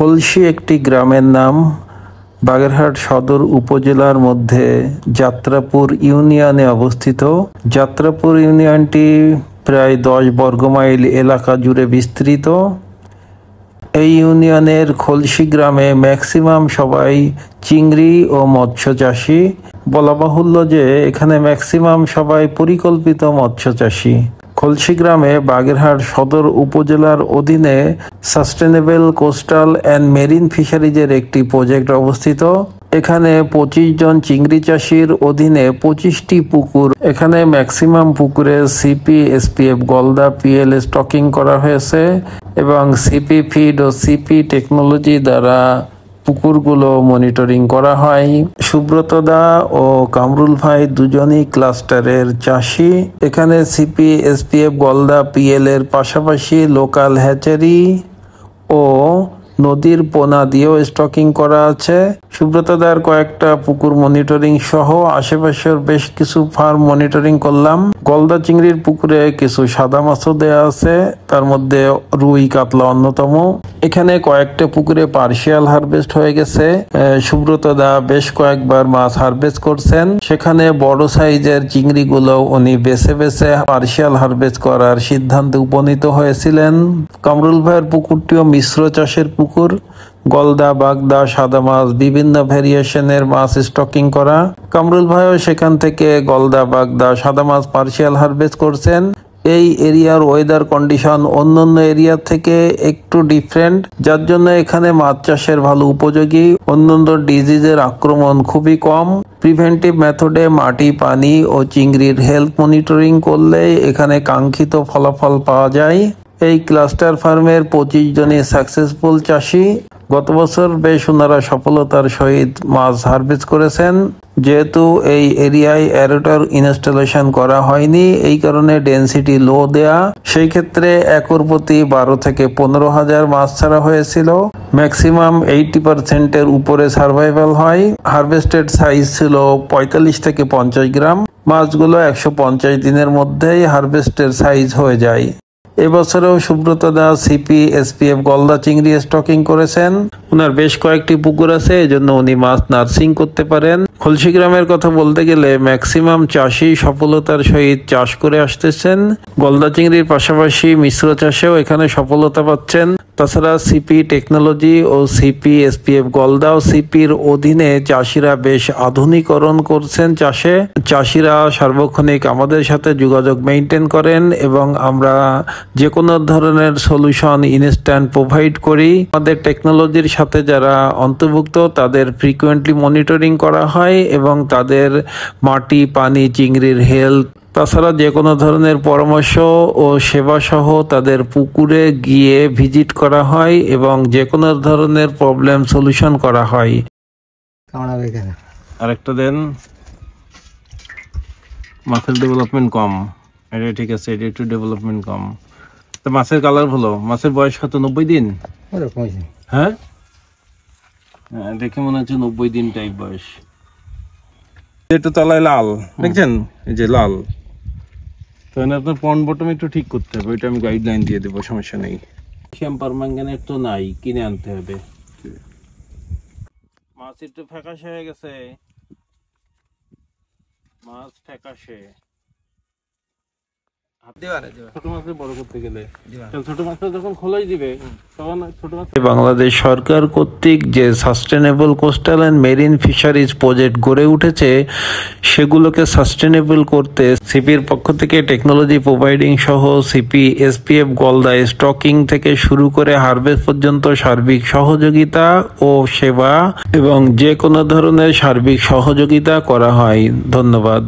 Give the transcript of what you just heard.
খলসি একটি গ্রামের নাম বাগেরহাট সদর উপজেলার মধ্যে যাত্রাপুর ইউনিয়নে অবস্থিত। যাত্রাপুর ইউনিয়নটি প্রায় 10 বর্গমাইল এলাকা জুড়ে বিস্তৃত। এই ইউনিয়নের খলসি গ্রামে ম্যাক্সিমাম সবাই চিংড়ি ও মৎস্য চাষী। বলা বাহুল্য যে এখানে ম্যাক্সিমাম সবাই পরিকল্পিত মৎস্য চাষী। খলসি গ্রামে বাগেরহাট সদর উপজেলার অধীনে সাস্টেনেবল কোস্টাল অ্যান্ড মেরিন ফিশারিজের একটি প্রজেক্ট অবস্থিত। এখানে 25 জন চিংড়ি চাষীর অধীনে 25টি পুকুর। এখানে ম্যাক্সিমাম পুকুরে সিপি, এসপিএফ, গলদা, পিএল স্টকিং করা হয়েছে এবং সিপি ফিড ও সিপি টেকনোলজি দ্বারা পুকুরগুলো মনিটরিং করা হয়। সুব্রত দা ও কামরুল ভাই দুজনই ক্লাস্টারের চাষী। এখানে সিপি, এসপিএফ, গলদা, পিএল এর পাশাপাশি লোকাল হ্যাচারি ও নদীর পোনা দিয়েও স্টকিং করা আছে। সুব্রত দার কয়েকটা পুকুর মনিটরিং সহ আশেপাশের বেশ কিছু ফার্ম মনিটরিং করলাম। গলদা চিংড়ির পুকুরে কিছু সাদা মাছও দেয়া আছে, তার মধ্যে রুই কাতলা অন্যতম। এখানে কয়েকটা পুকুরে পার্শিয়াল হারভেস্ট হয়ে গেছে। সুব্রত দা বেশ কয়েকবার মাছ হারভেস্ট করছেন। সেখানে বড় সাইজের চিংড়িগুলো উনি বেছে বেছে পার্শিয়াল হারভেস্ট করার সিদ্ধান্তে উপনীত হয়েছিলেন। কামরুল ভাইয়ের পুকুরটিও মিশ্র চাষের পুকুর। গলদা, বাগদা, সাদা মাছ, বিভিন্ন ভেরিয়েশনের মাছ স্টকিং করা। কামরুল ভাইও সেখান থেকে গলদা, বাগদা, সাদা মাছ পার্শিয়াল হারভেস্ট করছেন। এই এরিয়ার ওয়েদার কন্ডিশন অন্যান্য এরিয়া থেকে একটু ডিফারেন্ট, যার জন্য এখানে মাছ চাষের ভালো উপযোগী। অন্যান্য ডিজিজের আক্রমণ খুবই কম। প্রিভেন্টিভ মেথডে মাটি, পানি ও চিংড়ির হেলথ মনিটরিং করলে এখানে কাঙ্ক্ষিত ফলাফল পাওয়া যায়। এই ক্লাস্টার ফার্মের 25 জনই সাকসেসফুল চাষী। গত বছর বেশ ওনারা সফলতার সহিত মাছ হারভেস্ট করেছেন। যেহেতু এই এরিয়ায় অ্যারেটর ইনস্টলেশন করা হয়নি, এই কারণে ডেনসিটি লো দেয়া। সেই ক্ষেত্রে একর প্রতি 12 থেকে 15,000 মাছ ছাড়া হয়েছিল। ম্যাক্সিমাম 80% এর উপরে সার্ভাইভাল হয়। হারভেস্টেড সাইজ ছিল 45 থেকে 50 গ্রাম। মাছগুলো 150 দিনের মধ্যেই হারভেস্টের সাইজ হয়ে যায়। এবছরেও সুব্রত দা সিপি, এসপিএফ, গলদা চিংড়ি স্টকিং করেছেন। ওনার বেশ কয়েকটি পুকুর আছে, এজন্য উনি মাছ নার্সিং করতে পারেন। খলসি গ্রামের কথা বলতে গেলে ম্যাক্সিমাম চাষি সফলতার সহিত চাষ করে আসতেছেন। গলদা চিংড়ির পাশাপাশি মিশ্র চাষেও এখানে সফলতা পাচ্ছেন। তাছাড়া সিপি টেকনোলজি ও সিপি, এসপিএফ, গলদা ও সিপির অধীনে চাষিরা বেশ আধুনিকরণ করছেন চাষে। চাষিরা সার্বক্ষণিক আমাদের সাথে যোগাযোগ মেনটেন করেন এবং আমরা যে কোনো ধরনের সলিউশন ইনস্ট্যান্ট প্রোভাইড করি। আমাদের টেকনোলজির সাথে যারা অন্তর্ভুক্ত তাদের ফ্রিকুয়েন্টলি মনিটরিং করা হয় এবং তাদের মাটি, পানি, চিংড়ির হেলথ, তাছাড়া যে কোনো ধরনের পরামর্শ ও সেবা সহ তাদের পুকুরে গিয়ে ভিজিট করা হয় এবং যে কোনো ধরনের প্রবলেম সলিউশন করা হয়। আরেকটা দেন, মাছের ডেভেলপমেন্ট কম। এটা ঠিক আছে, এটা একটু ডেভেলপমেন্ট কম। তো মাছের কালার ভালো। মাছের বয়স কত? 90 দিন। হ্যাঁ, দেখে মনে হচ্ছে 90 দিন টাইপ বয়স। একটু তলায় লাল দেখছেন, এই যে লাল। তাহলে আপনার পন্ড বটম একটু ঠিক করতে হবে, ওইটা আমি গাইডলাইন দিয়ে দেবো, সমস্যা নেই। পারম্যাঙ্গানেট তো নাই, কিনে আনতে হবে। মাছ একটু ফ্যাকাশে হয়ে গেছে, মাছ ফ্যাকাশে। বাংলাদেশ সরকার কর্তৃক যে sustainable coastal and marine fisheries project গড়ে উঠেছে, সেগুলোকে সাস্টেনেবল করতে সিপির পক্ষ থেকে টেকনোলজি প্রোভাইডিং সহ সিপি, এসপিএফ, গলদা স্টকিং থেকে শুরু করে হারভেস্ট পর্যন্ত সার্বিক সহযোগিতা ও সেবা এবং যে কোনো ধরনের সার্বিক সহযোগিতা করা হয়। ধন্যবাদ।